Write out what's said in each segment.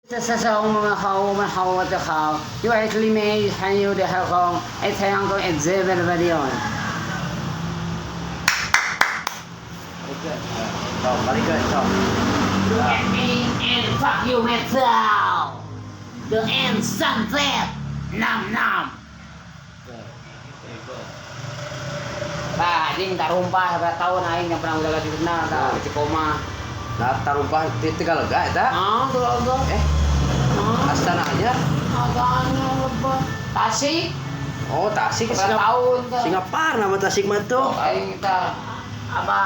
Sasawang mga hawa at akaw. Yung ay limay, hanyo de hakong, ay tayang kong exhibit ba diyon? Very good. Look at me and fuck you metal! The end sunset! Nam nam! Ba, ding tarumpa sa taon na yung pernah udah latih na di koma. Tarumpah Tegalaga eta? Talaga. Astana aja. Agaknya lebah. Tasik. Oh, Tasik Tahun ka. Singapura nama Tasik mah tuh. Kayak kita apa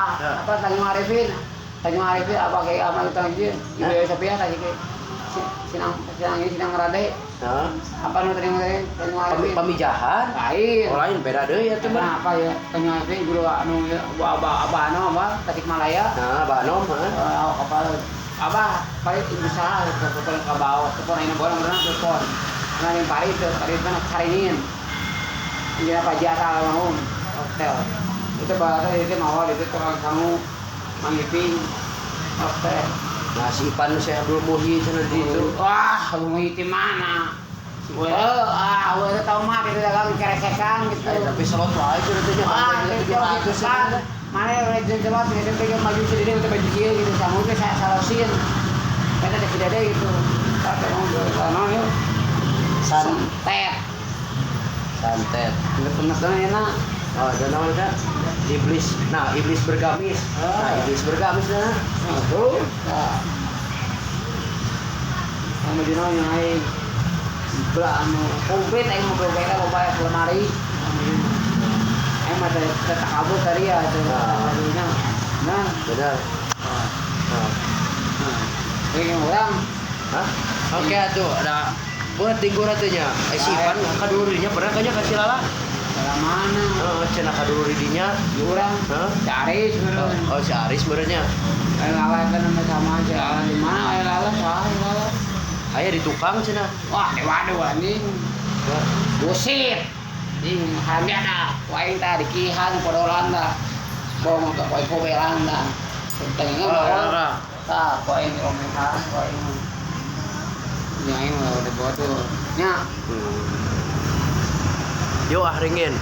Tanjung Arifin. Tanjung Arifin apa kayak amal kita aja. Ibu Sophia tadi kayak sinang rade. Heeh. Apa nu tadi Tanjung Arifin? Pamijahan. Lain. Oh, lain beda deui ya tuh. Apa ya? Tanjung Arifin dulu anu apa Tasikmalaya. Nah, Banom heeh. Kapal apa parit usaha ke bawah telepon ini bolong berenang telepon nah yang parit kan karinin ini apa jasa mau hotel itu bahasa itu mau itu orang kamu manggipin hotel Nah, si Ipan Syekh Abdul Muhyi sana di itu. wah Muhyi di mana gue tahu mah itu dagang keresekan gitu Tapi slot wae ceritanya itu kan mana legend jelas ini pengen maju sendiri untuk baju dia gitu sama itu saya salosin karena tidak ada gitu tapi mau yuk santet nggak pernah kan enak Oh, dan namanya iblis. Nah, iblis bergamis. Iblis bergamis nah. tuh sama dino yang lain anu komplit yang mau berbeda mau bayar lemari emang ada kabut tadi ya ada tadinya nah Benar. ini orang Hah? Oke tuh ada buat tinggur atunya. Si Ipan kadulurinya pernah kayaknya kasih lala. dalam mana Cenah kadulurinya. orang Hah? cari sebenarnya Oh, si Aris sebenarnya. lala kan sama aja di mana lala lala Aya di tukang cenah. wah waduh anjing busit ini harga dah wain tadi kihan podolan dah bong ke koi pobelan dah tengah bawah tak koi romekan koi yang ini udah bodoh nya Yo ringin.